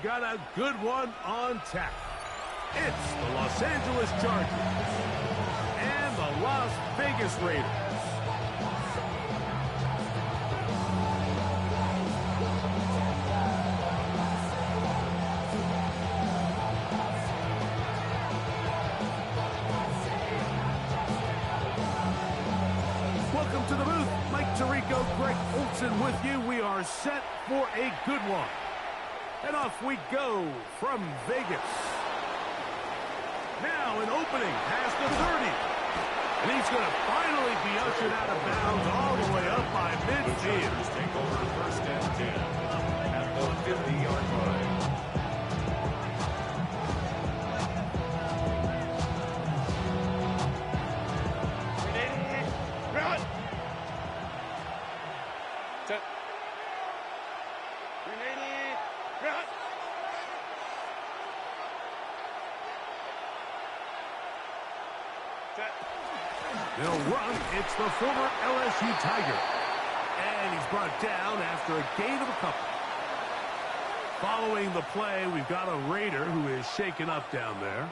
we've got a good one on tap. It's the Los Angeles Chargers and the Las Vegas Raiders. Welcome to the booth. Mike Tirico, Greg Olson with you. We are set for a good one. And off we go from Vegas. Now an opening past the 30. And he's going to finally be ushered out of bounds all the way up by midfield. Take over first and 10 at the 50-yard line. They'll run. It's the former LSU Tiger. And he's brought down after a gain of a couple. Following the play, we've got a Raider who is shaken up down there.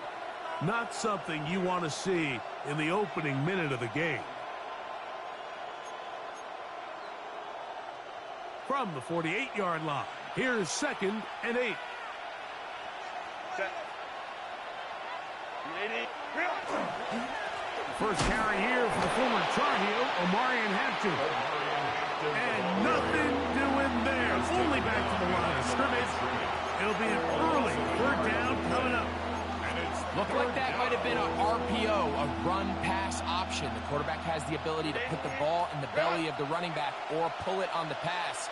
Not something you want to see in the opening minute of the game. From the 48-yard line, here's 2nd and 8. First carry here for the former Tar Heel, Omarion Hampton. And nothing doing there. Only back to the line of scrimmage. It'll be an early 3rd down coming up. Looked like that might have been a RPO, a run-pass option. The quarterback has the ability to put the ball in the belly of the running back or pull it on the pass.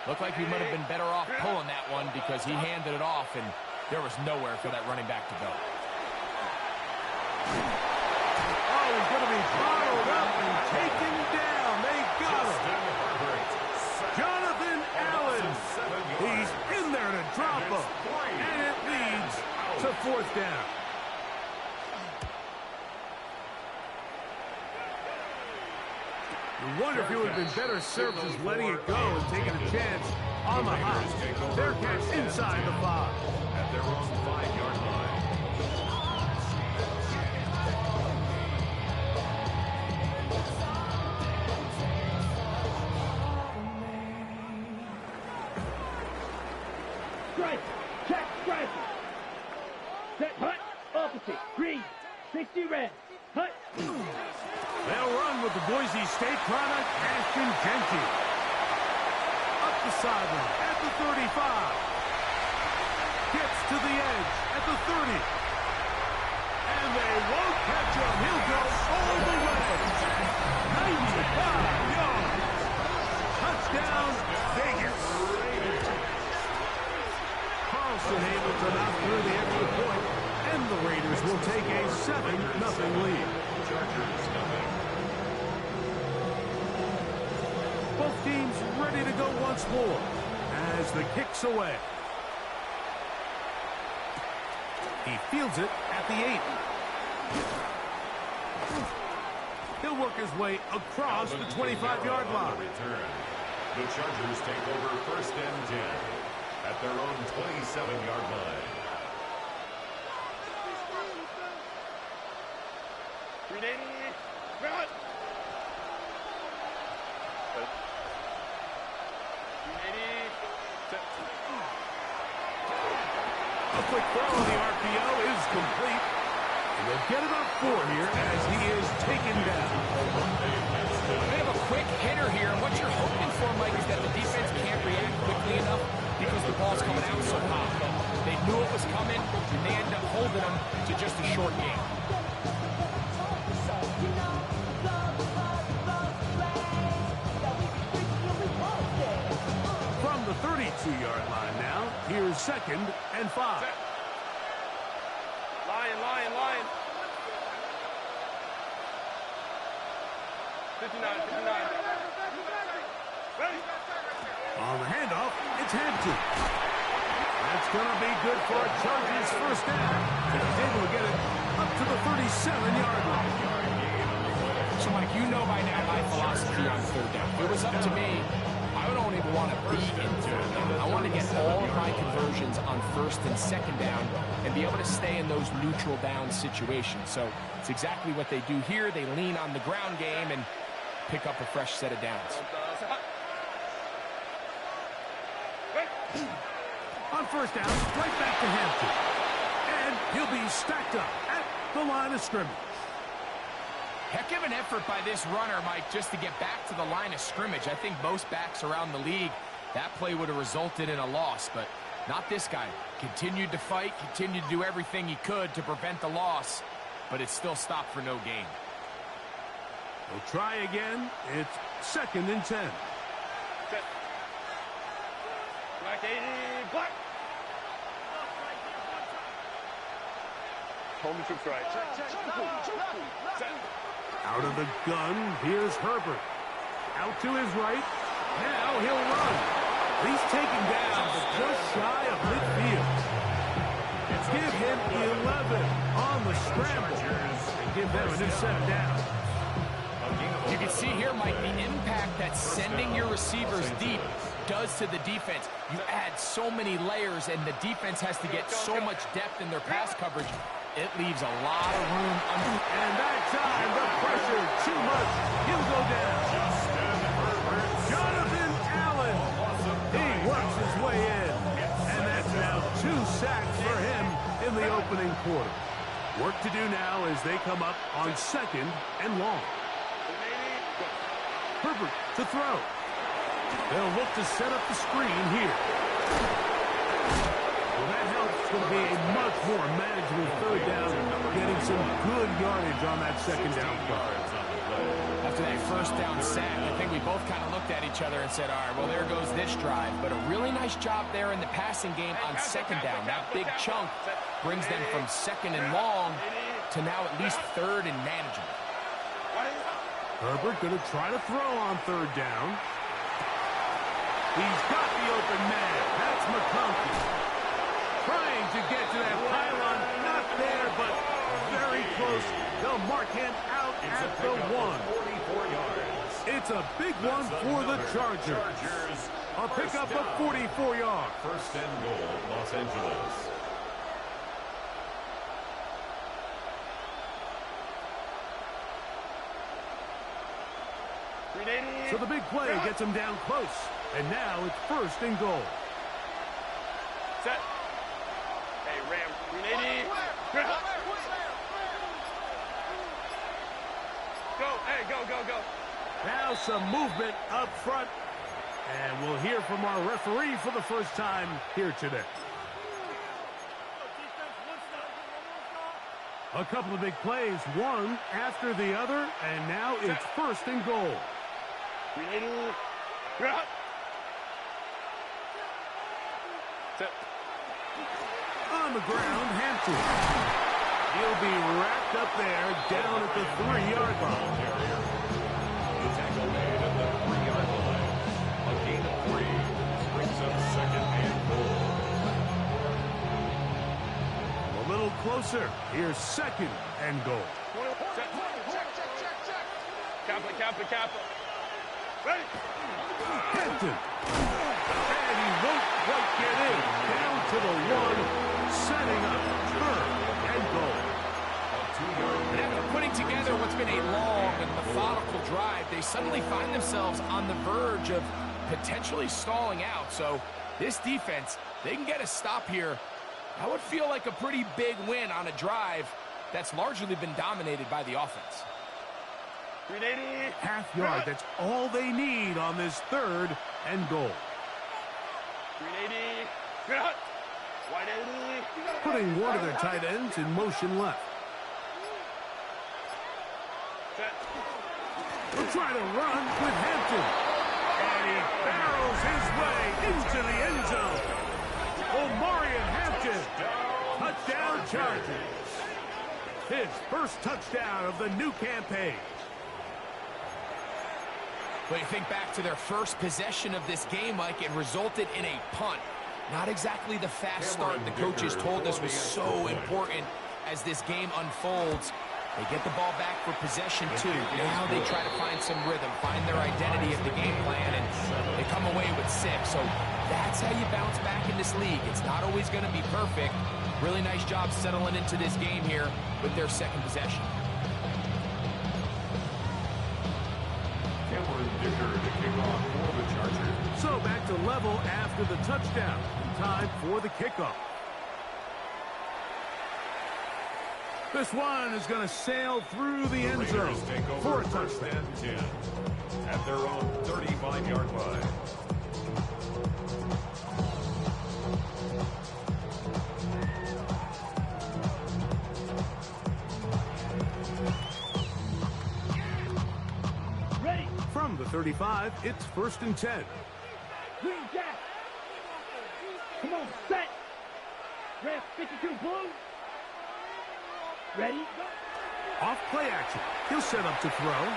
Looked like he might have been better off pulling that one because he handed it off, and there was nowhere for that running back to go. Oh, he's going to be followed up and taken down. They got him. Jonathan Allen. He's in there to drop him. And it leads to 4th down. You wonder if he would have been better served just letting it go and taking a chance on the hop. Their catch inside the 5. At their own 5-yard line. Strike, check, strike. Set, hut, opposite, green, 60 red, hut. They'll run with the Boise State product, Ashton Genty. Up the sideline at the 35. Gets to the edge at the 30. And they won't catch him. He'll go all the way. 95 yards. Touchdown, Vegas. Carlson able to knock through the extra point, and the Raiders will take a 7-0 lead. Both teams ready to go once more as the kick's away. He fields it at the 8. He'll work his way across the 25-yard line. The Chargers take over first and 10 at their own 27-yard line. A quick throw on the RPO is complete. And they'll get it up 4 here as he is taken down. They have a quick hitter here, and what you're hoping for, Mike, is that the defense can't react quickly enough because the ball's coming out so hot. But they knew it was coming, and they ended up holding them to just a short game. From the 32-yard line now, here's 2nd and 5. Lion. 59. Ready? On the handoff, it's Hampton. That's going to be good for a Chargers first down. He's able to get it up to the 37-yard line. So, Mike, you know by now my philosophy on 3rd down. If it was up to me, I I don't even want to be into it. I want to get all of my conversions on first and second down and be able to stay in those neutral down situations. So it's exactly what they do here. They lean on the ground game and pick up a fresh set of downs. On first down, right back to Hampton. And he'll be stacked up at the line of scrimmage. Heck of an effort by this runner, Mike, just to get back to the line of scrimmage. I think most backs around the league, that play would have resulted in a loss, but not this guy. Continued to fight, continued to do everything he could to prevent the loss, but it still stopped for no gain. We'll try again. It's 2nd and 10. Set. Black 80, black. Home troops right. Set. Out of the gun, here's Herbert. Out to his right. Now he'll run. He's taken down, but just shy of midfield. Give him 11 on the scramble. And give them a new set of downs. You can see here, Mike, the impact that sending your receivers deep does to the defense. You add so many layers, and the defense has to get so much depth in their pass coverage. It leaves a lot of room under. And that time, the pressure too much. He'll go down. Jonathan Allen. He works his way in. And that's now 2 sacks for him in the opening quarter. Work to do now as they come up on 2nd and long. Herbert to throw. They'll look to set up the screen here. Well, that helps. It's going to be a much more manageable 3rd down, getting some good yardage on that 2nd down play. After that 1st down sack, I think we both kind of looked at each other and said, all right, well, there goes this drive. But a really nice job there in the passing game on 2nd down. That big chunk brings them from 2nd and long to now at least 3rd and manageable. Herbert going to try to throw on 3rd down. He's got the open man. That's McConkey. Trying to get to that pylon. Not there, but very close. They'll mark him out at the 1. 44 yards. It's a big one for the Chargers. A pickup of 44 yards. 1st and goal, Los Angeles. So the big play gets him down close. And now it's 1st and goal. Set. Hey, Ram. 380. Go. Hey, go. Now some movement up front. And we'll hear from our referee for the first time here today. A couple of big plays, one after the other, and now it's 1st and goal. 380. Set. On the ground, Hampton. He'll be wrapped up there down at the 3-yard line. The tackle made at the 3-yard line. A gain of 3 brings up 2nd and goal. A little closer. Here's 2nd and goal. Kappa. Ready. Hampton. And he won't quite get in. Down to the 1, setting up 3rd and goal. And after putting together what's been a long and methodical drive, they suddenly find themselves on the verge of potentially stalling out. So this defense, they can get a stop here. That would feel like a pretty big win on a drive that's largely been dominated by the offense. 380. Half yard, that's all they need on this 3rd and goal. 380. 180. Putting one of their tight ends in motion left. Set. He'll try to run with Hampton. And he barrels his way into the end zone. Omarion Hampton. Touchdown Chargers. His first touchdown of the new campaign. But you think back to their first possession of this game, Mike, it resulted in a punt. Not exactly the fast start the coaches told us was so important as this game unfolds. They get the ball back for possession, too. Now they try to find some rhythm, find their identity of the game plan, and they come away with 6. So that's how you bounce back in this league. It's not always going to be perfect. Really nice job settling into this game here with their second possession. Cameron Dicker to kick off for the Chargers. So back to level after the touchdown. Time for the kickoff. This one is going to sail through the end zone for a touchdown. 10 at their own 35-yard line. Ready. From the 35, it's 1st and 10. Green Jack. Come on, set. Ref 52 blue. Ready, go. Off play action. He'll set up to throw.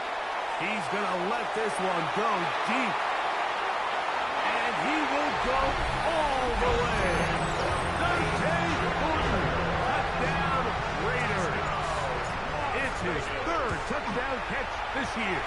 He's going to let this one go deep. And he will go all the way. Touchdown Raiders. It's his 3rd touchdown catch this year.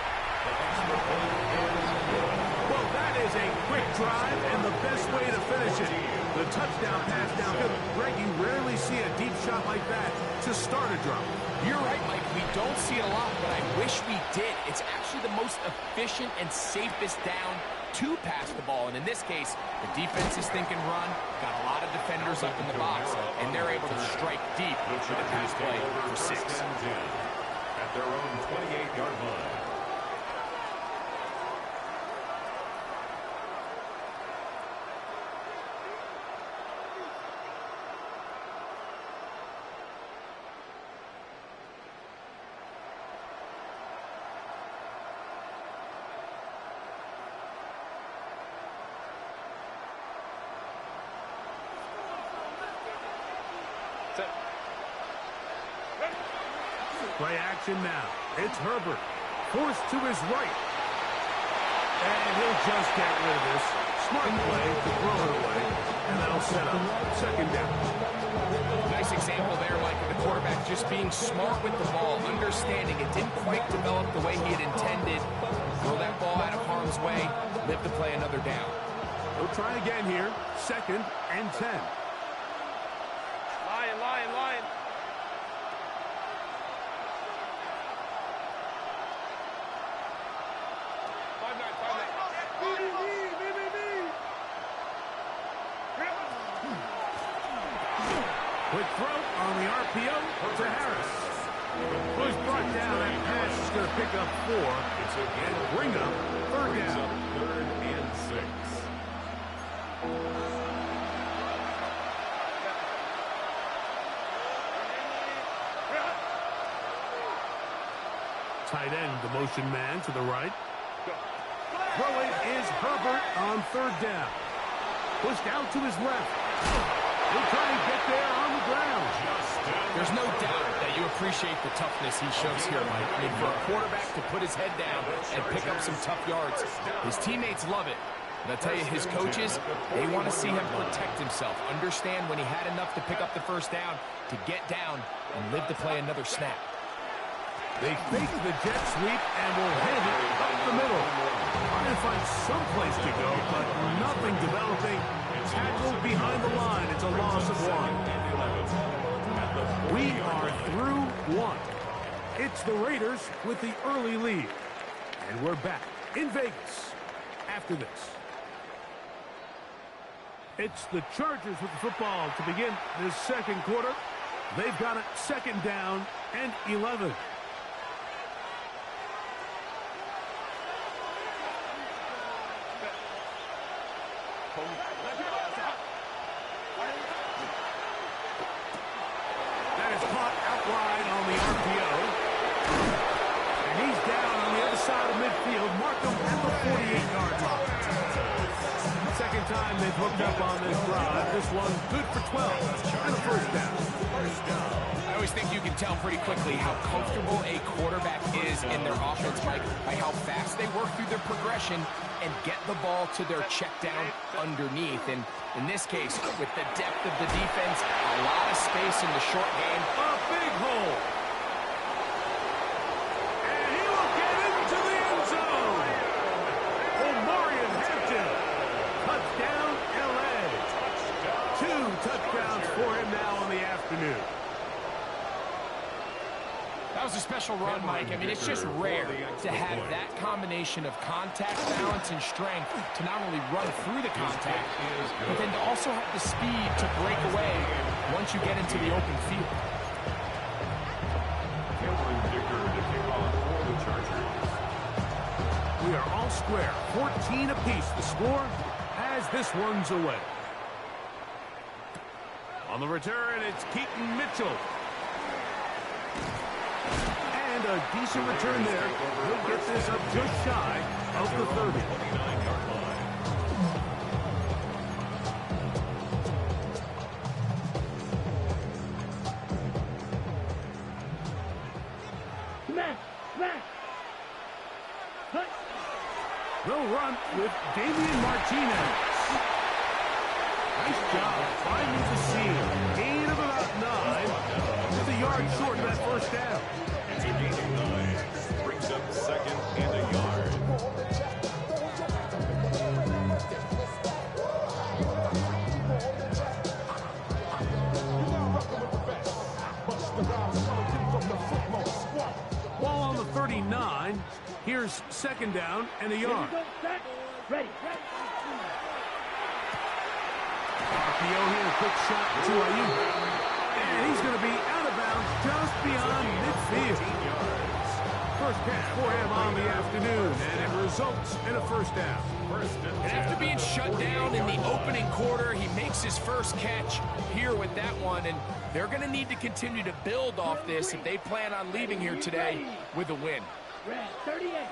Well, that is a quick drive and the best way to finish it. The touchdown pass downfield. Greg, you rarely see a deep shot like that to start a drive. You're right, Mike. We don't see it a lot, but I wish we did. It's actually the most efficient and safest down to pass the ball. And in this case, the defense is thinking run, got a lot of defenders up in the box, and they're able to strike deep with a pass play for 6. At their own 28-yard line. Play action now. It's Herbert. Forced to his right. And he'll just get rid of this. Smart play to throw it away. And that'll set up 2nd down. Nice example there, Mike, of the quarterback just being smart with the ball, understanding it didn't quite develop the way he had intended. Throw that ball out of harm's way, live to play another down. He'll try again here. 2nd and 10. Lion. 5-9. Quick throw on the RPO to Harris. Who's brought down. That pass is going to pick up 4 and bring up 3rd down. 3rd and 6. Tight end, the motion man to the right. Throwing is Herbert on 3rd down. Pushed out to his left. He'll try and get there on the ground. There's no doubt that you appreciate the toughness he shows here, Mike. I mean, for a quarterback to put his head down and pick up some tough yards, his teammates love it. And I'll tell you, his coaches, they want to see him protect himself, understand when he had enough to pick up the 1st down, to get down and live to play another snap. They fake the jet sweep and will hand it up the middle. Trying to find some place to go, but nothing developing. Tackled behind the line. It's a loss of 1. We are through 1. It's the Raiders with the early lead. And we're back in Vegas after this. It's the Chargers with the football to begin this 2nd quarter. They've got it 2nd down and 11. That is caught out wide on the RPO. And he's down on the other side of midfield. Mark him at the 48-yard line. 2nd time they've hooked up on this drive. This one good for 12 and a 1st down. I always think you can tell pretty quickly how comfortable a quarterback is in their offense, Mike, by how fast they work through their progression and get the ball to their check down underneath. And in this case, with the depth of the defense, a lot of space in the short game. A big hole. was a special run, Mike. I mean, it's just rare to have that combination of contact, balance, and strength to not only run through the contact, but then to also have the speed to break away once you get into the open field. We are all square. 14 apiece the score as this one's away. On the return, it's Keaton Mitchell. And a decent return there. He'll get this up just shy of the 30. Smash! Smash! Hut! They'll run with Damian Martinez. Nice job finding the seam. Gain of about 9. Just a yard short of that first down. It's a gain of 9. Brings up second and a yard. Ball on the 39. Here's second down and a yard. Ready. RPO here, quick shot to Ayuk. And he's going to be out of bounds just beyond midfield. First catch for him on the afternoon, and it results in a first down. And after being shut down in the opening quarter, he makes his first catch here with that one, and they're going to need to continue to build off this if they plan on leaving here today with a win. Red 38.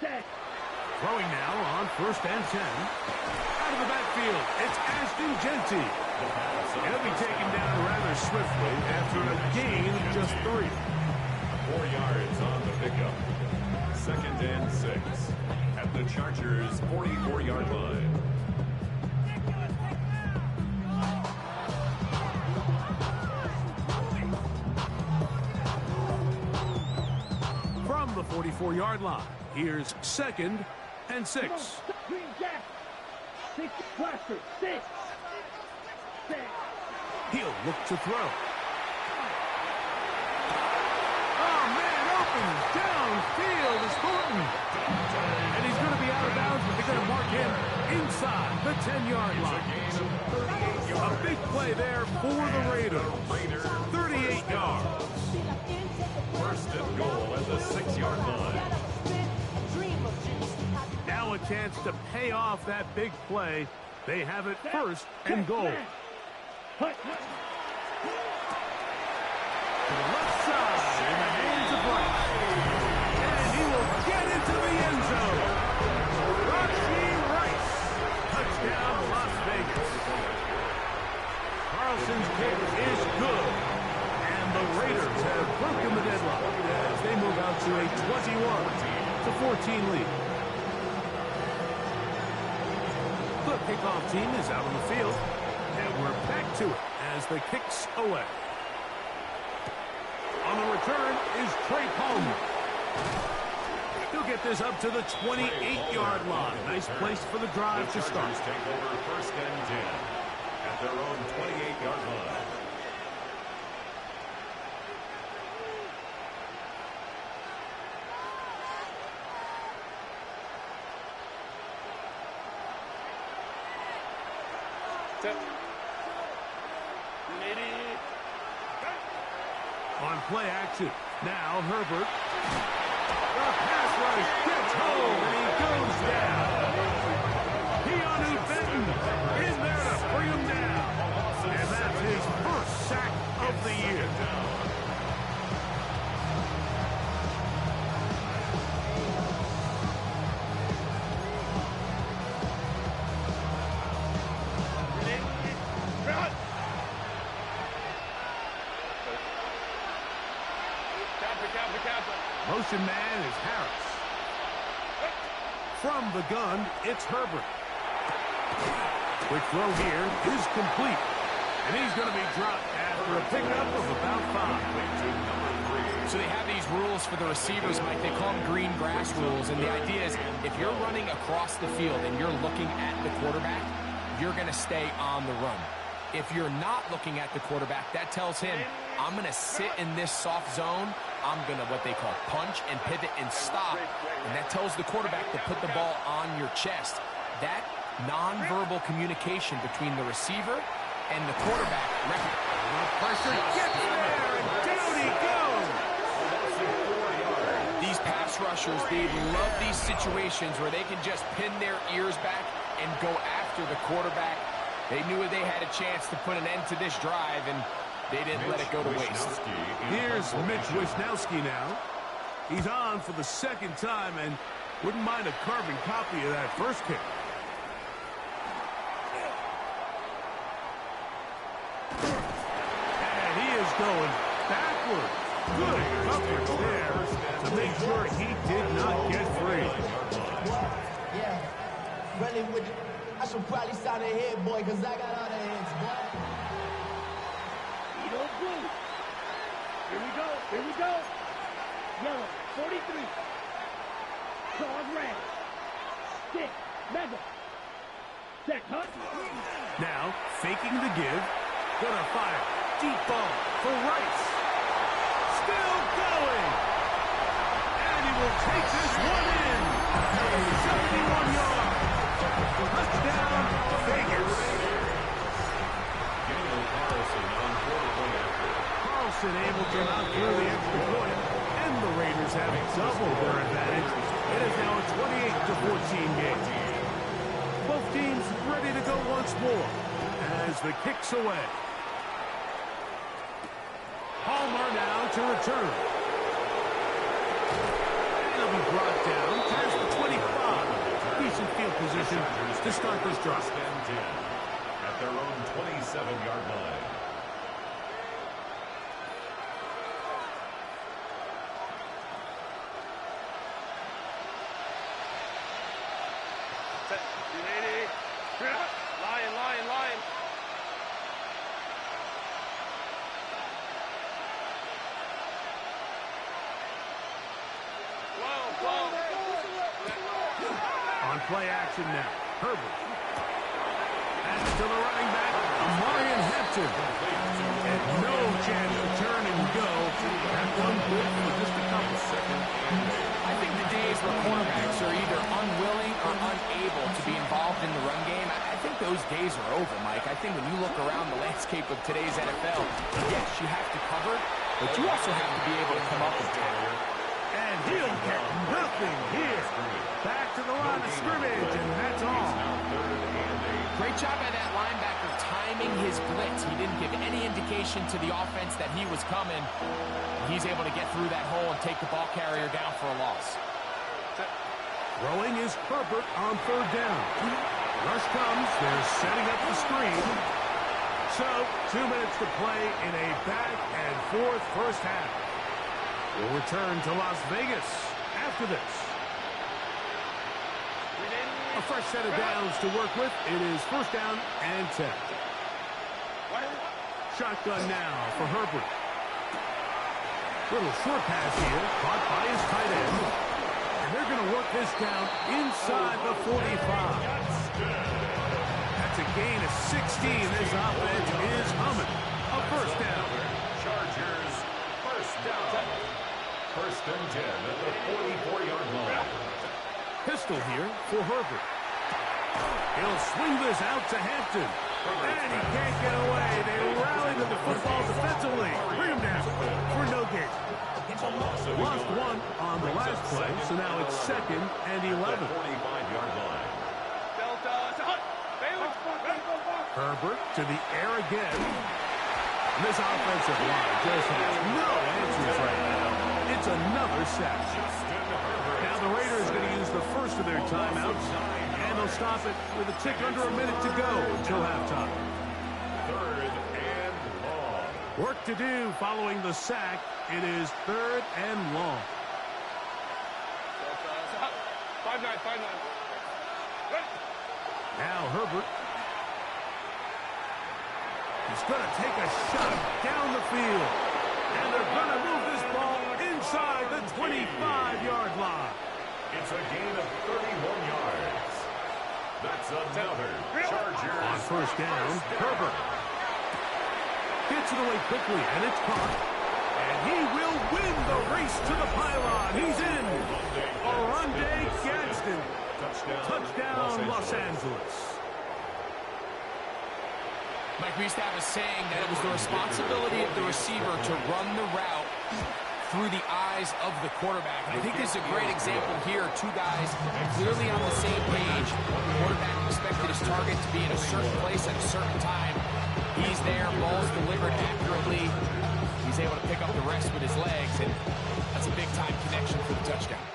Set. Throwing now on first and 10. Out of the backfield, it's Ashton Genty. He'll be taken down rather swiftly after a gain of just 3. 4 yards on the pickup. Second and 6 at the Chargers' 44-yard line. From the 44-yard line, here's second and 6. Green Jack. 6 cluster. 6. He'll look to throw. Oh, man, open downfield is Thornton. And he's going to be out of bounds, but they're going to mark him inside the 10-yard line. A big play there for the Raiders. 38 yards. First and goal at the 6-yard line. Now a chance to pay off that big play. They have it first and goal. Hut. To the left side in the hands of Rice. And he will get into the end zone. Rashee Rice. Touchdown, Las Vegas. Carlson's kick is good. And the Raiders have broken the deadlock as they move out to a 21-14 lead. The kickoff team is out on the field. And we're back to it as the kick's away. On the return is Trey Palmer. He'll get this up to the 28-yard line. Nice place for the drive to start. Take over first and 10 at their own 28-yard line. On play action. Now Herbert. The pass rush gets home and he goes down. Keanu Benton in there to bring him down. And that's his first sack of the year. Motion man is Harris. From the gun, it's Herbert. Quick throw here is complete. And he's going to be dropped after a pickup of about 5. So they have these rules for the receivers, Mike. They call them green grass rules. And the idea is if you're running across the field and you're looking at the quarterback, you're going to stay on the run. If you're not looking at the quarterback, that tells him, I'm going to sit in this soft zone. I'm going to what they call punch and pivot and stop. And that tells the quarterback to put the ball on your chest. That nonverbal communication between the receiver and the quarterback. Pressure gets there, and down he goes. These pass rushers, they love these situations where they can just pin their ears back and go after the quarterback. They knew they had a chance to put an end to this drive, and they didn't let it go to waste. Here's Mitch Wisnowski now. He's on for the second time and wouldn't mind a carbon copy of that first kick. And he is going backwards. Good coverage there to make sure he did not get free. Yeah, really with I should probably sign a head, boy, because I got all the heads, boy. Edo blue. Here we go. Here we go. Yellow, 43. Claws red. Stick, mega. Set, hut. Now, faking the give. Gonna fire. Deep ball for Rice. Still going. And he will take this one in. 71 yards. Touchdown, Vegas. Carlson able to knock through the extra point, and the Raiders have doubled their advantage. It is now a 28-14 game. Both teams ready to go once more as the kick's away. Palmer now to return. It'll be brought down past the 25. Decent field position to start this drive. At their own 27-yard line. Lion. On play action now. Herbert. Pass to the running back, Amarian Hampton. And no chance to turn and go. That one good for just a couple seconds. I think the days where quarterbacks are either unwilling or unable to be involved in the run game, I think those days are over, Mike. I think when you look around the landscape of today's NFL, yes, you have to cover, but you also have to be able to come up and tackle. And he'll get nothing here. Back to the line of scrimmage, and that's all. Great job by that linebacker timing his blitz. He didn't give any indication to the offense that he was coming. He's able to get through that hole and take the ball carrier down for a loss. Throwing is Herbert on third down. Rush comes. They're setting up the screen. So, 2 minutes to play in a back-and-forth first half. We'll return to Las Vegas after this. A fresh set of downs to work with. It is first down and 10. Shotgun now for Herbert. Little short pass here, caught by his tight end. And they're going to work this down inside the 45. That's a gain of 16. This offense is humming. A first down. Chargers, first down. First and 10 at the 44-yard line. Pistol here for Herbert. He'll swing this out to Hampton. And he can't get away. They rally to the football defensively. Bring him down for no gain. Lost one on the last play, so now it's second and 11. 45-yard line. Herbert to the air again. This offensive line just has no answers right now. It's another sack. Now the Raiders are going to use the first of their timeouts, and they'll stop it with a tick under a minute to go until halftime. Third and long. Work to do following the sack. It is third and long. 5-9. Now Herbert. He's going to take a shot down the field. And they're going to move this ball inside the 25-yard line. It's a gain of 31 yards. That's another Chargers On first down. Herbert gets it away quickly, and it's caught. And he will win the race to the pylon. He's in. Oronde Gadsden. Touchdown, Los Angeles. Mike, we used to have a saying that it was the responsibility of the receiver to run the route through the eyes of the quarterback. And I think this is a great example here. Two guys clearly on the same page. The quarterback expected his target to be in a certain place at a certain time. He's there, ball's delivered accurately. He's able to pick up the rest with his legs, and that's a big-time connection for the touchdown.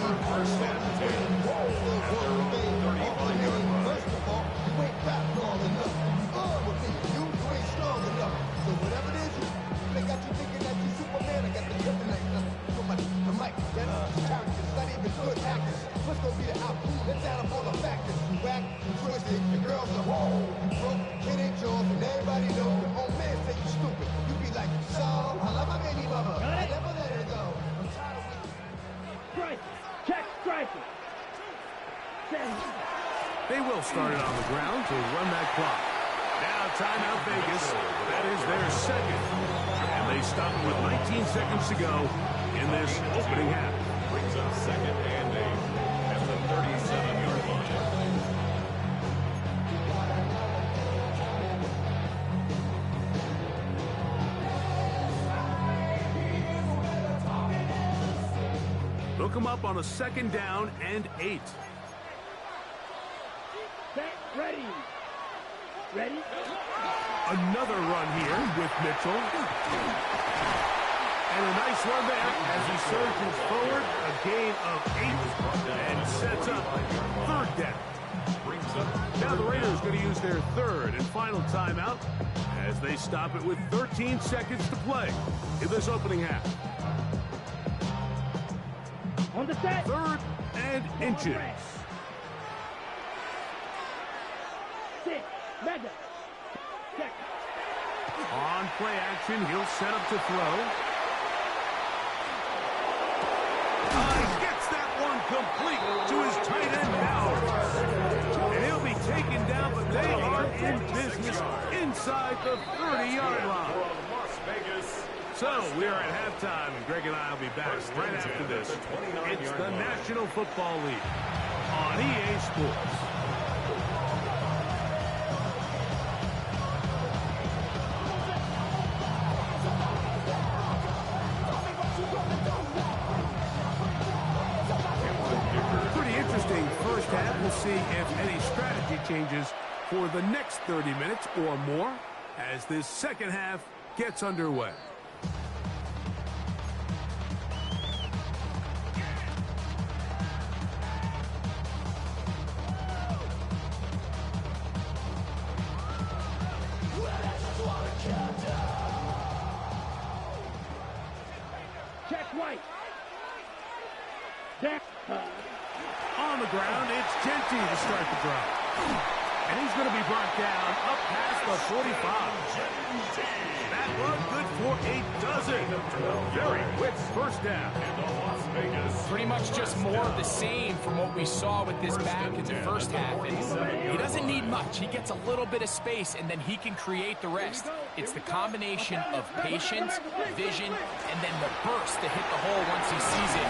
First and 10 at their own 35-yard line. First of all, you ain't fast long enough. You ain't strong enough. So whatever it is, they got you thinking that you Superman. I got the kryptonite. The mic, that's characters, not even good actors. What's gonna be the outcome? Let's add up all the factors. You whack, you twisted, the girls are whole. You broke, it ain't yours, and everybody knows your own man say you stupid. You be like, so, I love my baby mama. I never let her go. I'm tired of waiting. Striker. Check striker. They will start it on the ground to run that clock. Now timeout Vegas. That is their second. And they stop it with 19 seconds to go in this opening half. Brings up second and 8 at the 37-yard line. Look him up on a second down and 8. Set, ready. Ready? Another run here with Mitchell. And a nice run there as he surges forward. A gain of 8 and sets up third down. Now the Raiders going to use their third and final timeout as they stop it with 13 seconds to play in this opening half. On the set. Third and inches. 6. Mega. Check. On play action, he'll set up to throw. He gets that one complete to his tight end Howard. And he'll be taken down, but they are in business inside the 30-yard line. So we are at halftime, and Greg and I will be back right after this. It's the National Football League on EA Sports. Pretty interesting first half. We'll see if any strategy changes for the next 30 minutes or more as this second half gets underway. Check White. Check. On the ground, it's Genty to start the drive. And he's going to be brought down up past the 45. That run good for a dozen. Very quick first down. Pretty much just more of the same from what we saw with this back in the first half. And he doesn't need much. He gets a little bit of space, and then he can create the rest. It's the combination of patience, vision, and then the burst to hit the hole once he sees it.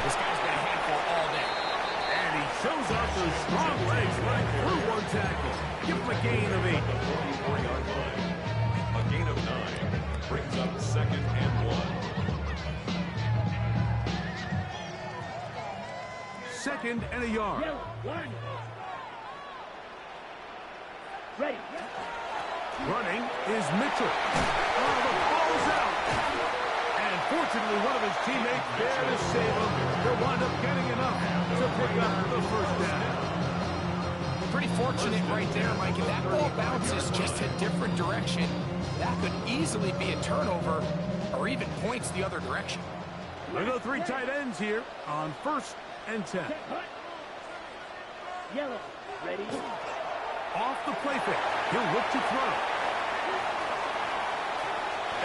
This guy's been a handful all day. And he shows off those strong legs running through one tackle. Give him a gain of 8. A gain of 9 brings up second and 1. Second and a yard. Yellow. Line. Ready. Running is Mitchell. Oh, the ball's out. And fortunately, one of his teammates there to save him. He'll wind up getting enough to pick up the first down. Pretty fortunate right there, Mike. If that ball bounces just a different direction, that could easily be a turnover or even points the other direction. We go 3 tight ends here on first and 10. Check hut. Yellow. Ready. Off the play fake. He'll look to throw.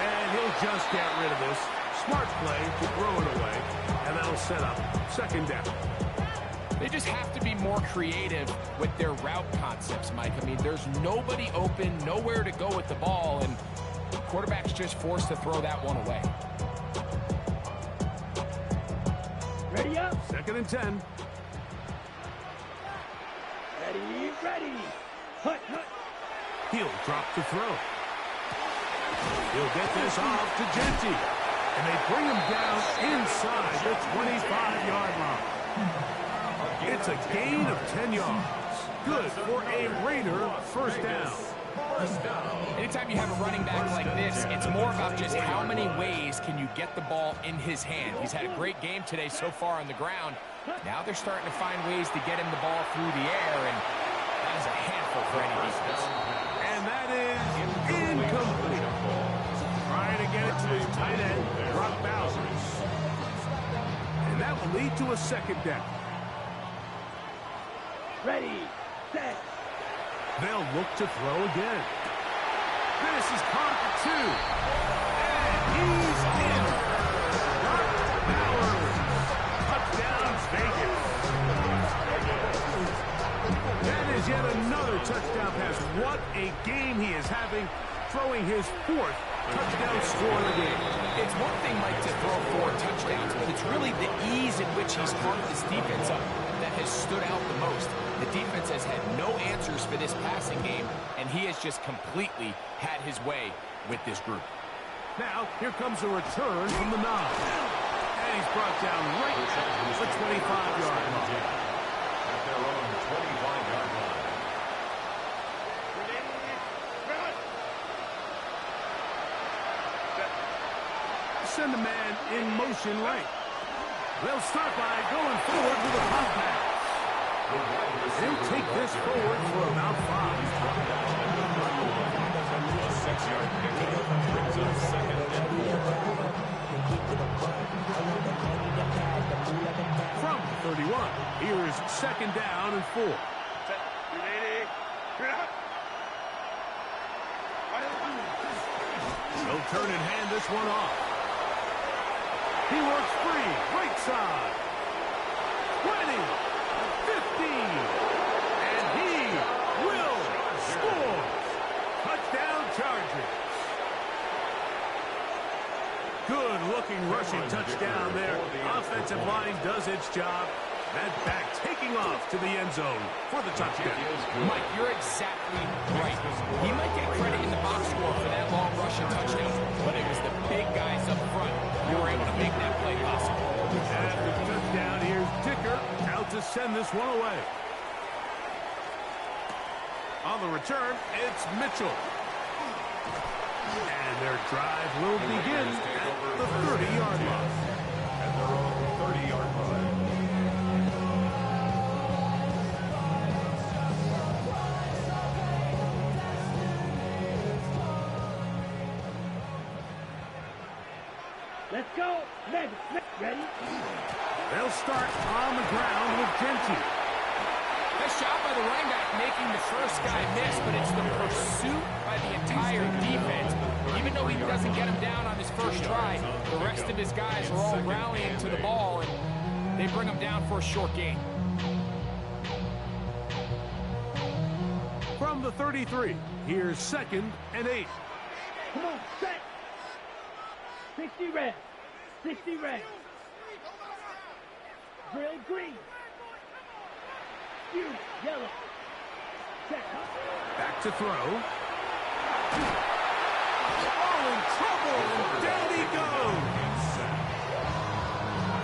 And he'll just get rid of this. Smart play to throw it away, and that'll set up second down. They just have to be more creative with their route concepts, Mike. I mean, there's nobody open, nowhere to go with the ball, and the quarterback's just forced to throw that one away. Ready up. Second and 10. Ready. Hut. He'll drop the throw. He'll get this off to Genty. And they bring him down inside the 25-yard line. It's a gain of 10 yards. Good for a Raider first down. Anytime you have a running back like this, it's more about just how many ways can you get the ball in his hand. He's had a great game today so far on the ground. Now they're starting to find ways to get him the ball through the air, and that is a handful for any defense. And that is incomplete. Trying to get it to his tight end, Brock Bowers. And that will lead to a second down. Ready, set. They'll look to throw again. This is caught for 2. And he's in. Brock Bowers. Touchdown, Vegas. That is yet another touchdown pass. What a game he is having, throwing his 4th touchdown score of the game. It's one thing, Mike, to throw 4 touchdowns, but it's really the ease in which he's carved this defense up that has stood out the most. The defense has had no answers for this passing game, and he has just completely had his way with this group. Now, here comes a return from the 9. And he's brought down right at the 25-yard line. At their own 25-yard line. Send the man in motion right. They'll start by going forward with a pop pass. They'll take this forward for about 5. A 6-yard pickup brings up second and 4. From the 31, here's second down and 4. He'll turn and hand this one off. He works free, right side. 20, 15, and he will score. Touchdown Chargers. Good-looking rushing touchdown there. Offensive line does its job. That back taking off to the end zone for the touchdown. Mike, you're exactly right. He might get credit in the box score for that long rushing touchdown, but it was the big guys up front who were able to make that play possible. After the touchdown, here's Dicker out to send this one away. On the return, it's Mitchell. And their drive will begin at the 30-yard line. At their own 30-yard line. Let's go. Ready. They'll start on the ground with Genty. Nice job by the running back making the first guy miss, but it's the pursuit by the entire defense. Even though he doesn't get him down on his first try, the rest of his guys are all rallying to the ball, and they bring him down for a short gain. From the 33, here's second and 8. Come on, set. 60 red. 60 red. Drill green. You yellow. Set. Back to throw. Oh, in trouble, and down he goes.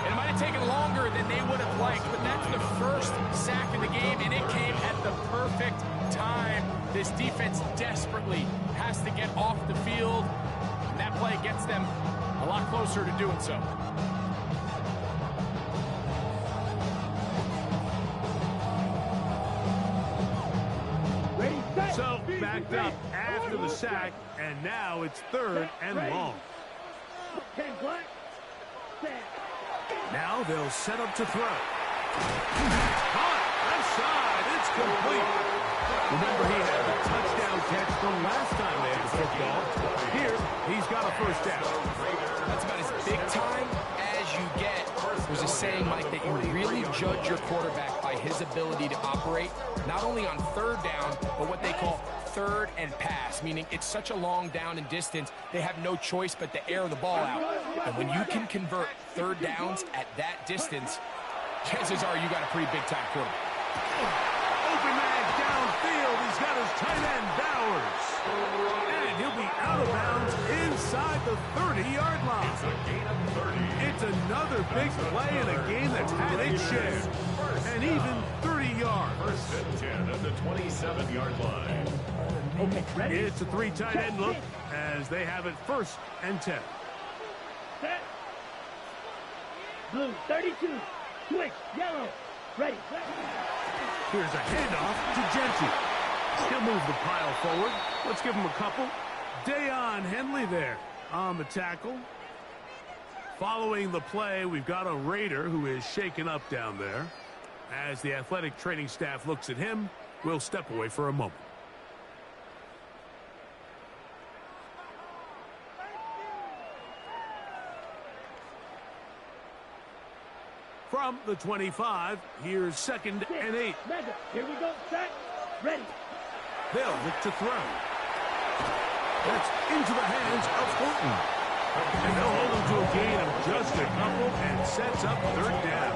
It might have taken longer than they would have liked, but that's the first sack of the game, and it came at the perfect time. This defense desperately has to get off the field, and that play gets them a lot closer to doing so. Ready, set. So, backed up after the sack, and now it's third and long. 10 black. Set. Now they'll set up to throw. Caught, left side, it's complete. Remember, he had the touchdown catch from last time they had the football. Here, he's got a first down. That's about as big There's a saying, Mike, that you really judge your quarterback by his ability to operate, not only on third down, but what they call third and pass, meaning it's such a long down and distance, they have no choice but to air the ball out. And when you can convert third downs at that distance, chances are you got a pretty big-time quarterback. Open man downfield. He's got his tight end, Bowers. And he'll be out of bounds inside the 30-yard line. It's a gain of 30. It's another big play in a game that's had its share. And even 30 yards. First and 10 at the 27-yard line. Okay, ready? It's a three tight end look as they have it first and 10. Set. Blue, 32. Switch, yellow. Ready. Here's a handoff to Genty. He'll move the pile forward. Let's give him a couple. Deion Henley there on the tackle. Following the play, we've got a Raider who is shaken up down there. As the athletic training staff looks at him, we'll step away for a moment. From the 25, here's second and 8. Mega, here we go. Set. Ready. They'll look to throw. That's into the hands of Horton. And they'll hold him to a gain of just a couple and sets up third down.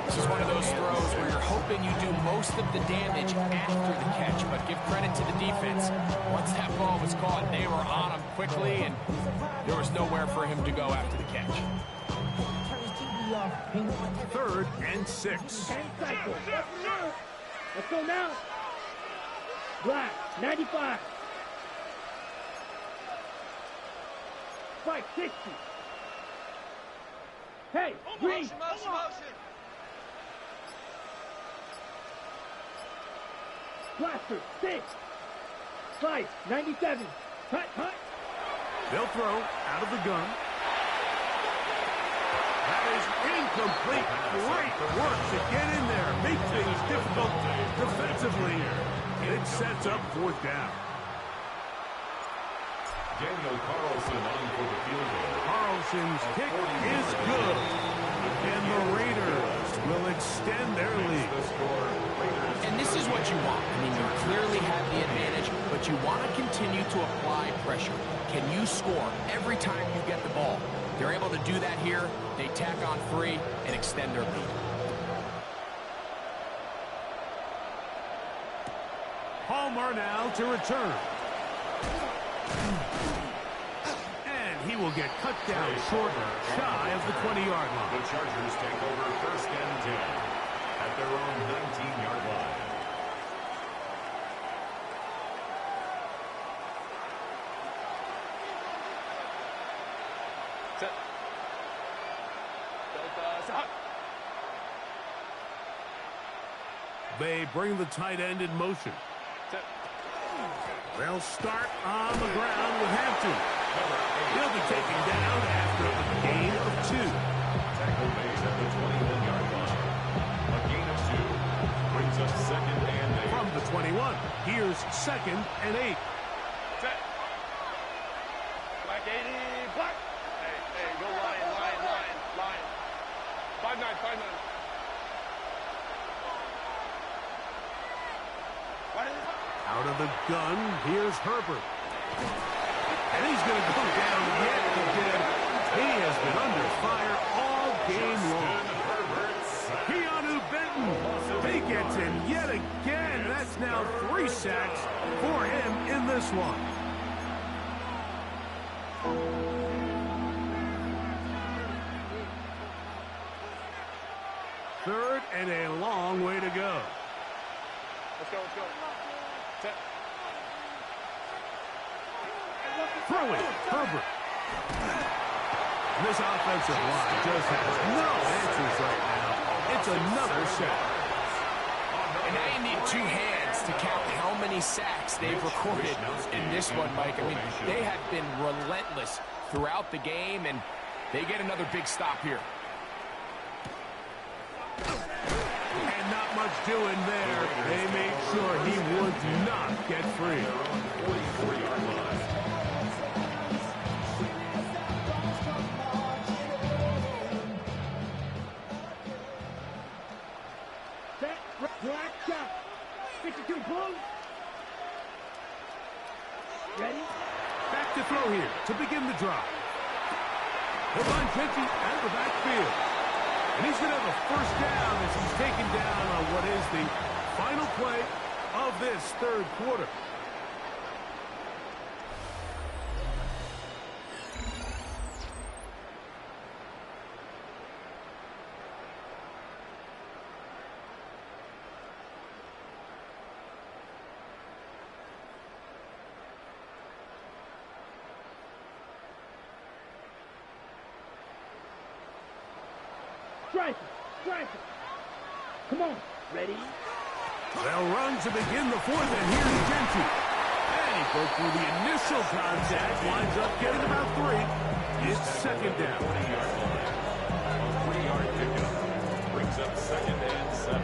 This is one of those throws where you're hoping you do most of the damage after the catch, but give credit to the defense. Once that ball was caught, they were on him quickly, and there was nowhere for him to go after the catch. Third and 6. 10 cycles. Let's go now. Black, 95. Spike, 60. Hey, green. Blaster, 6. Slice, 97. Cut, cut. They'll throw out of the gun. That is incomplete. Great work to get in there. Make things difficult defensively. It sets up fourth down. Daniel Carlson on for the field goal. Carlson's kick is good. And the Raiders will extend their lead. The score, Raiders. And this is what you want. I mean, you clearly have the advantage, but you want to continue to apply pressure. Can you score every time you get the ball? They're able to do that here. They tack on 3 and extend their lead. Palmer now to return. And he will get cut down short, shy of the 20-yard line. The Chargers take over first and 10 at their own 19-yard line. Set. Delta, set. They bring the tight end in motion. Set. They'll start on the ground with Hampton. He'll be taken down after a gain of 2. Tackle made at the 21-yard line. A gain of 2 brings up second and 8. From the 21, here's second and 8. Set. Black 80. Black. Hey, go line. 5-9. What is it? Out of the gun, here's Herbert. And he's going to go down yet again. He has been under fire all game long. Keanu Benton, he gets in yet again. That's now 3 sacks for him in this one. Third and a long way to go. Let's go. Set. Throwing, Herbert. This offensive line just has no answers right now. It's another sack. And now you need 2 hands to count how many sacks they've recorded in this one, Mike. I mean, they have been relentless throughout the game, and they get another big stop here. And not much doing there. They made sure he would not get free. 44-yard line. here to begin the drive. He'll find Genty out of the backfield. And he's going to have a first down as he's taken down on what is the final play of this third quarter. Striker. Come on. Ready? They'll run to begin the fourth, and here's Genty. And he broke through the initial contact, winds up getting about 3. It's second down. 40-yard line. A 3-yard pickup brings up second and 7.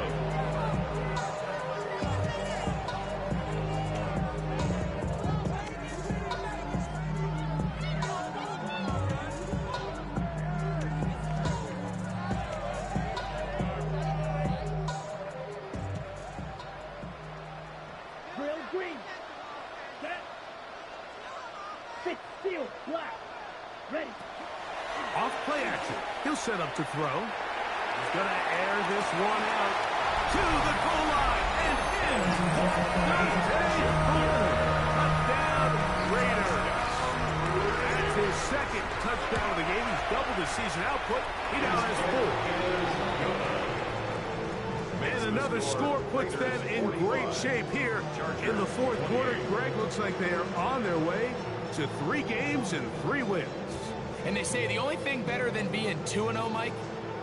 Set up to throw. He's going to air this one out to the goal line and in. Touchdown, Raiders. That's his second touchdown of the game. He's doubled his season output. He now has 4. And another score puts them in great shape here in the fourth quarter. Greg, looks like they are on their way to 3 games and 3 wins. And they say the only thing better than being 2-0, Mike,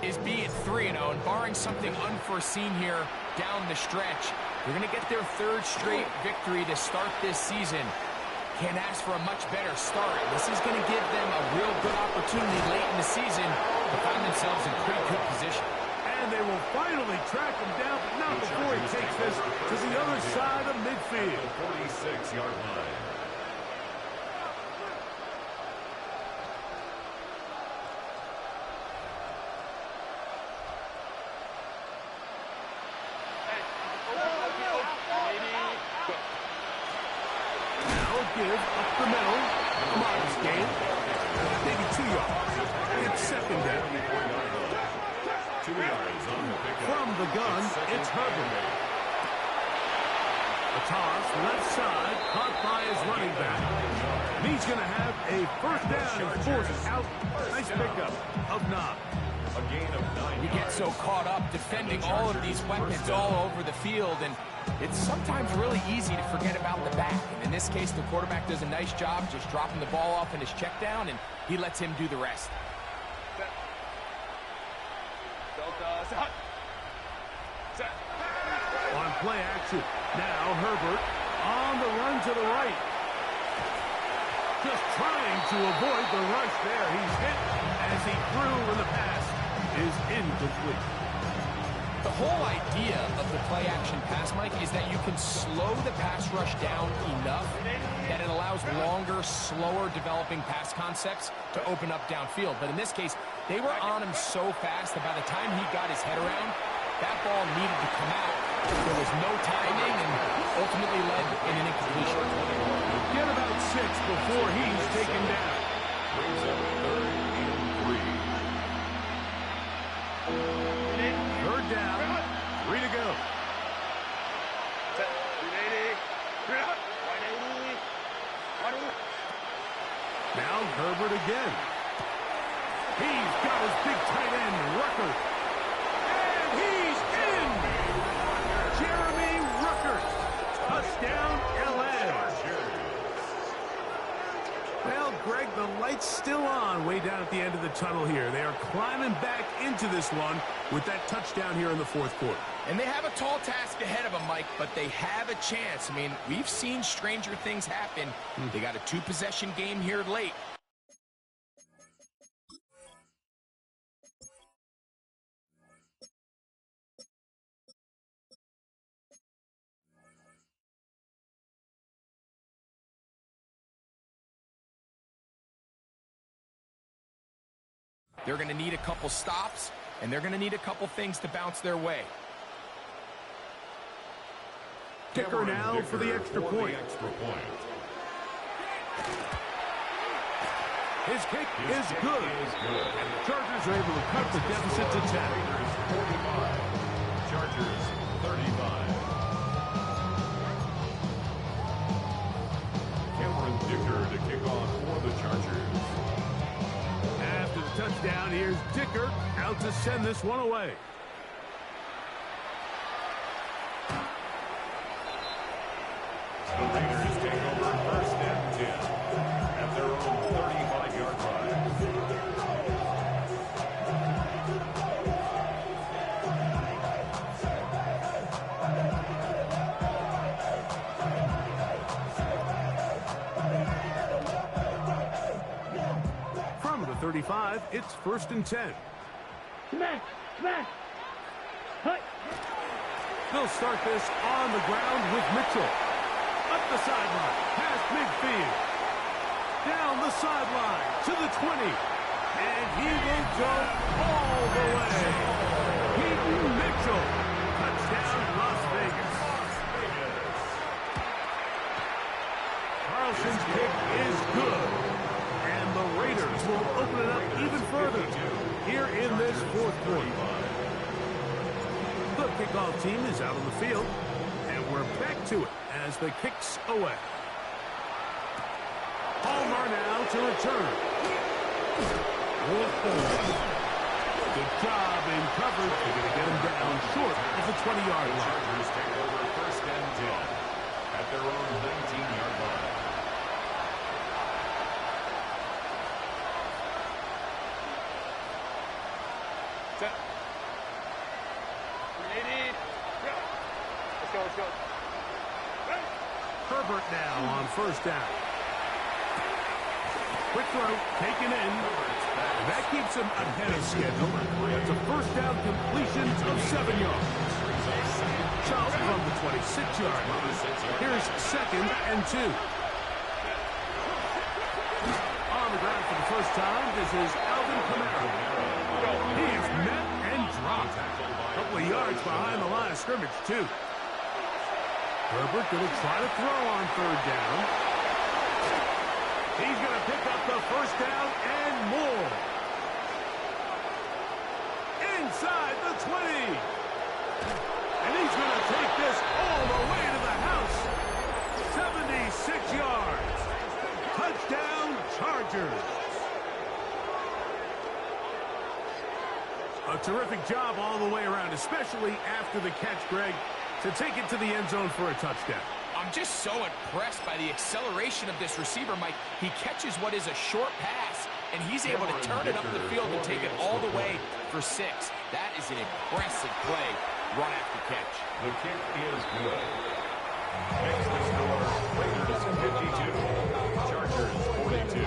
is being 3-0. And barring something unforeseen here down the stretch, they're going to get their 3rd straight victory to start this season. Can't ask for a much better start. This is going to give them a real good opportunity late in the season to find themselves in pretty good position. And they will finally track him down, but not before he takes this to the other side of midfield. 46-yard line. Give up the middle. A modest gain. Maybe 2 yards. It's second down. 2 yards on the pickup. From the gun, it's Herbert. A toss, left side, caught by his running back. And he's going to have a first down and forced out. Nice pickup of Knob. A gain of 9 You get so caught up defending all of these weapons all over the field, and it's sometimes really easy to forget about the back. And in this case, the quarterback does a nice job just dropping the ball off in his check down, and he lets him do the rest. On play action. Now Herbert on the run to the right. Just trying to avoid the rush there. He's hit as he threw, and the pass is incomplete. The whole idea of the play-action pass, Mike, is that you can slow the pass rush down enough that it allows longer, slower developing pass concepts to open up downfield. But in this case, they were on him so fast that by the time he got his head around, that ball needed to come out. There was no timing and ultimately led in an incompletion. Get about 6 before he's taken down. Brings up 3rd and 3. Third down, 3 to go. Now Herbert again. He's got his big tight end, Rucker. And he's in! Jeremy Rucker. Touchdown, LA. Well, Greg, the light's still on way down at the end of the tunnel here. They are climbing back into this one with that touchdown here in the fourth quarter. And they have a tall task ahead of them, Mike, but they have a chance. I mean, we've seen stranger things happen. They got a 2-possession game here late. They're going to need a couple stops, and they're going to need a couple things to bounce their way. Kicker now for the extra point. His kick is good. And the Chargers are able to cut the deficit to 10. Raiders 45. Chargers 35. Cameron Dicker to kick off for the Chargers. After the touchdown, here's Dicker out to send this one away. The Raiders take over first and 10 at their own 35-yard line. From the 35, it's first and 10. Smash! Smash! Hut! They'll start this on the ground with Mitchell. Up the sideline, past midfield. Down the sideline to the 20. And he will go all the way. Keaton Mitchell. Touchdown, Las Vegas. Carlson's kick is good. And the Raiders will open it up even further here in this fourth quarter. The kickoff team is out on the field. And we're back to it as the kick's away. Palmer now to return. Good job in coverage. They're going to get him down short of the 20-yard line. Chargers take over first and 10 at their own 19-yard line. Set. 380. Let's go, let's go. Herbert now on first down. Quick throw, taken in. That keeps him ahead of schedule. That's a first down completion of 7 yards. Chubb from the 26-yard line. Here's second and 2. On the ground for the first time, this is Alvin Kamara. He is met and dropped. A couple of yards behind the line of scrimmage, too. Herbert going to try to throw on third down. He's going to pick up the first down and more. Inside the 20. And he's going to take this all the way to the house. 76 yards. Touchdown, Chargers. A terrific job all the way around, especially after the catch, Greg, to take it to the end zone for a touchdown. I'm just so impressed by the acceleration of this receiver, Mike. He catches what is a short pass, and he's able to turn it up the field and take it all the way for 6. That is an impressive play, run after catch. The kick is good. Makes the score Raiders 52, Chargers 42.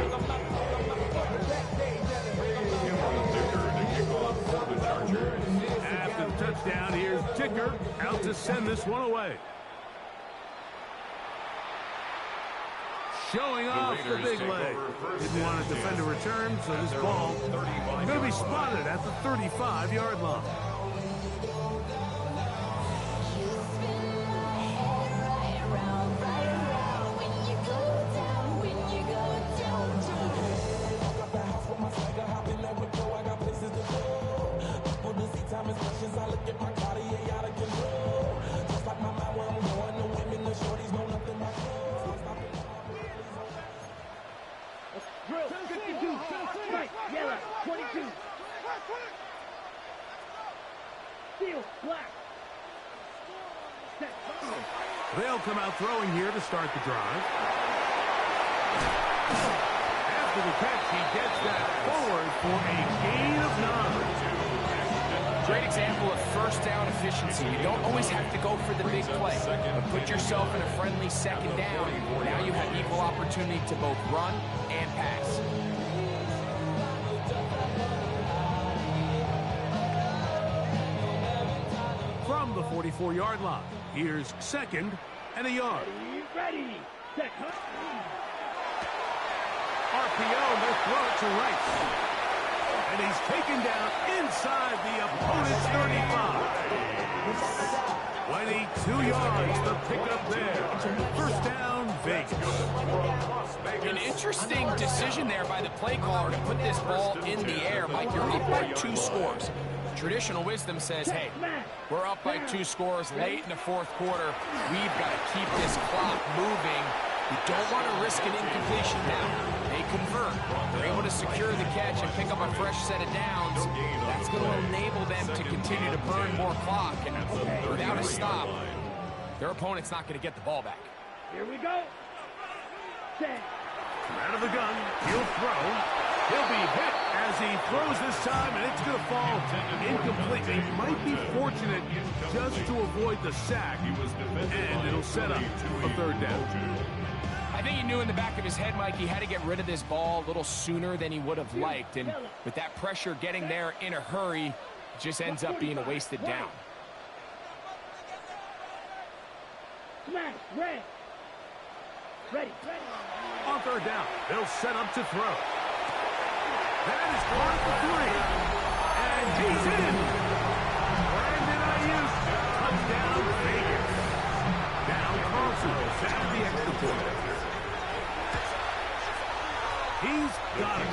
Cameron Dicker to kick off for the Chargers. After the touchdown, here's Dicker out to send this one away. Showing off the big leg. Didn't want to defend a return, so this ball going to be spotted at the 35-yard line. Drill, 52, right, yellow, 22. Steel, black. Set. They'll come out throwing here to start the drive. After the catch, he gets that forward for a gain of 9. Great example of first down efficiency. You don't always have to go for the big play, but put yourself in a friendly second down. Now you have equal opportunity to both run and pass. From the 44-yard line, here's second and a yard. Ready, set, hut. RPO, they'll throw it to Rice. And he's taken down inside the opponent's 35. 22 yards to pick up there. First down, Vegas. An interesting decision there by the play caller to put this ball in the air. Mike, you're up by 2 scores. Traditional wisdom says, hey, we're up by 2 scores late in the fourth quarter. We've got to keep this clock moving. You don't want to risk an incompletion now. They convert. They're able to secure the catch and pick up a fresh set of downs. That's going to enable them to continue to burn more clock. And without a stop, their opponent's not going to get the ball back. Here we go. Set. Out of the gun, he'll throw. He'll be hit as he throws this time, and it's going to fall incomplete. He might be fortunate just to avoid the sack, and it'll set up a third down. I think he knew in the back of his head, Mike, he had to get rid of this ball a little sooner than he would have liked. And with that pressure getting there in a hurry, it just ends up being a wasted down. Smash. Red. Ready. On third down, they'll set up to throw. That is caught for 3. And he's in. Brandon Ayuk, touchdown Vegas. Now Carlson has the extra point. He's got it.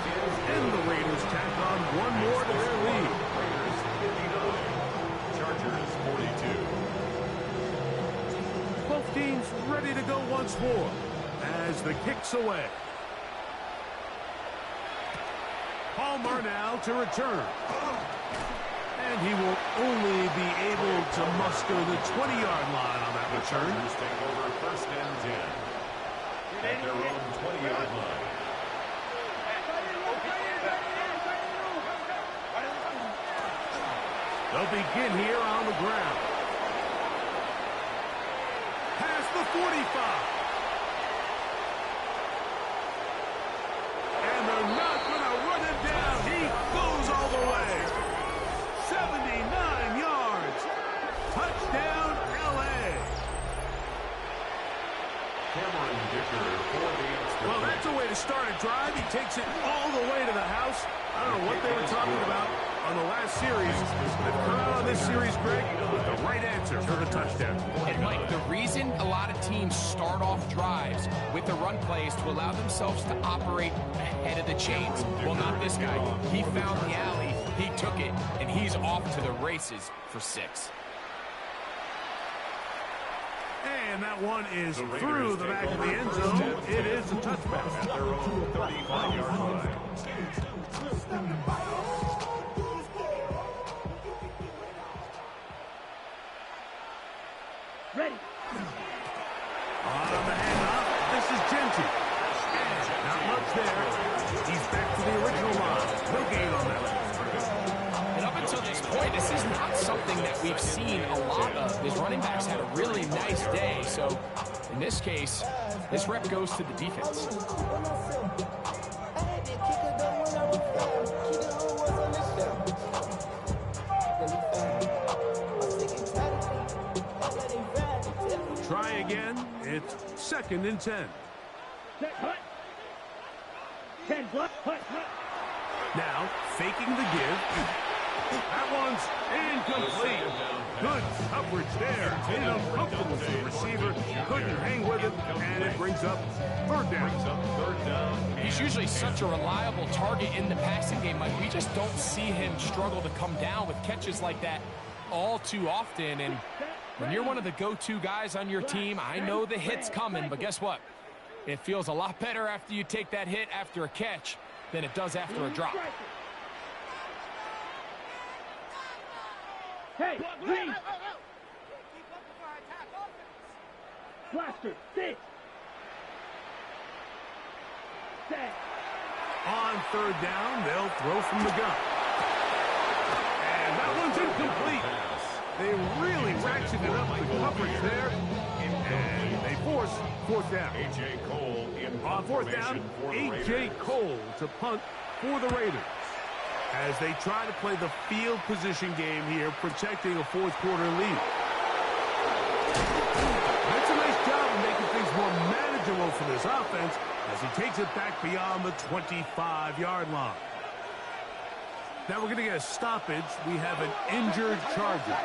And the Raiders tack on one more to their lead. Raiders 59. Chargers 42. Both teams ready to go once more as the kick's away. Palmer now to return. And he will only be able to muster the 20-yard line on that return. Chargers take over first and 10 at their own 20-yard line. They'll begin here on the ground. Past the 45. And they're not going to run him down. He goes all the way. 79 yards. Touchdown, L.A. Cameron Dicker for the extra. Well, that's a way to start a drive. He takes it all the way to the house. I don't know what they were talking about on the last series. They've come out on this series, Greg, with the right answer for the touchdown. And Mike, the reason a lot of teams start off drives with the run plays to allow themselves to operate ahead of the chains. Well, not this guy. He found the alley, he took it, and he's off to the races for 6. And that one is through the back of the end zone. It is a touchback. At their own 35-yard line. Ready. On the handoff, this is Genty. And not much there. He's back to the original line. No gain on that one. And up until this point, this is not something that we've seen a lot of. His running backs had a really nice day. So in this case, this rep goes to the defense. Try again. It's 2nd and 10. Set. Hut. 10 block. Hut. Now, faking the give. That one's incomplete. Good coverage there. Made it uncomfortable for the receiver. Couldn't hang with it, and it brings up third down. He's usually such a reliable target in the passing game. Like, we just don't see him struggle to come down with catches like that all too often. And when you're one of the go-to guys on your team, I know the hit's coming, but guess what? It feels a lot better after you take that hit after a catch than it does after a drop. Hey, green. Blaster. 6. Set. On third down, they'll throw from the gun. And that one's incomplete. They really ratcheted up the coverage there. And they force fourth down. A.J. Cole in On fourth down, A.J. Cole to punt for the Raiders. As they try to play the field position game here, protecting a fourth quarter lead. That's a nice job of making things more manageable for this offense as he takes it back beyond the 25-yard line. Now we're going to get a stoppage. We have an injured Charger.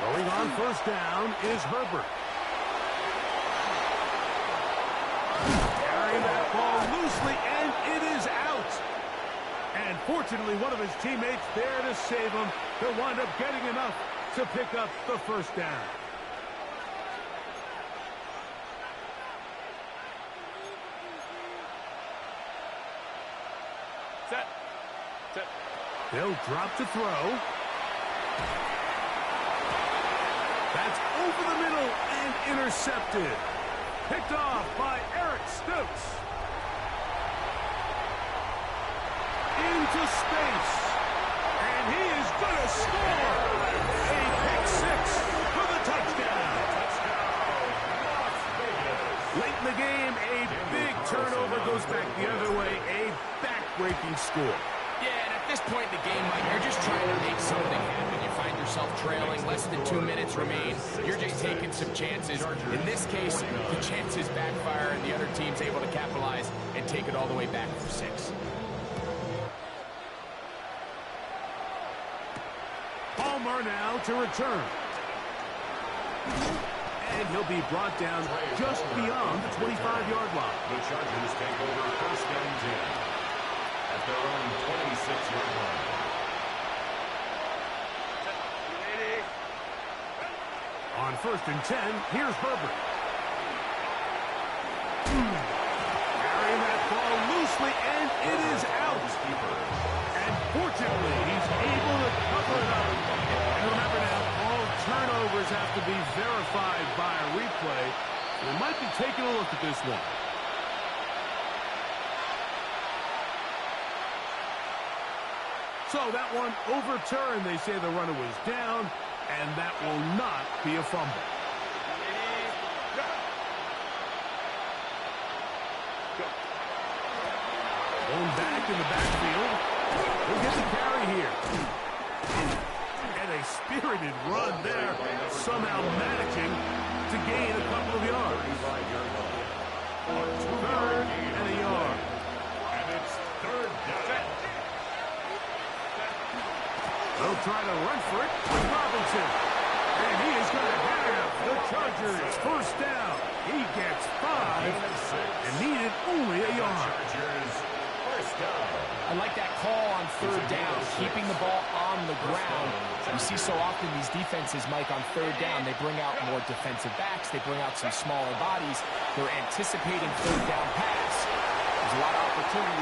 Going on first down is Herbert. Carrying that ball loosely, and it is out. And fortunately, one of his teammates there to save him. He'll wind up getting enough to pick up the first down. Set. Set. They'll drop to throw. That's over the middle and intercepted. Picked off by Eric Stokes. Into space. And he is going to score. A pick six for the touchdown. Late in the game, a big turnover goes back the other way. A back-breaking score. Yeah, and at this point in the game, Mike, you're just trying to make something happen. You find yourself trailing, less than 2 minutes remain. You're just taking some chances. In this case, the chances backfire, and the other team's able to capitalize and take it all the way back for 6. Palmer now to return. And he'll be brought down just beyond the 25-yard line. The Chargers take over first and 10 at their own 26-yard line. On first and 10, here's Herbert. Carrying that ball loosely, and it is out. And fortunately, he's able to cover it up. And remember now, all turnovers have to be verified by a replay. We might be taking a look at this one. So that one overturned. They say the runner was down, and that will not be a fumble. Going back in the backfield. He'll get the carry here. And a spirited run there, somehow managing to gain a couple of yards. Third and a yard. And it's third down. They'll try to run for it with Robinson. And he is going to have the Chargers first down. He gets 5 and needed only a yard. Chargers first down. I like that call on third down, keeping the ball on the ground. You see so often these defenses, Mike, on third down, they bring out more defensive backs. They bring out some smaller bodies. They're anticipating third down pass. There's a lot of opportunity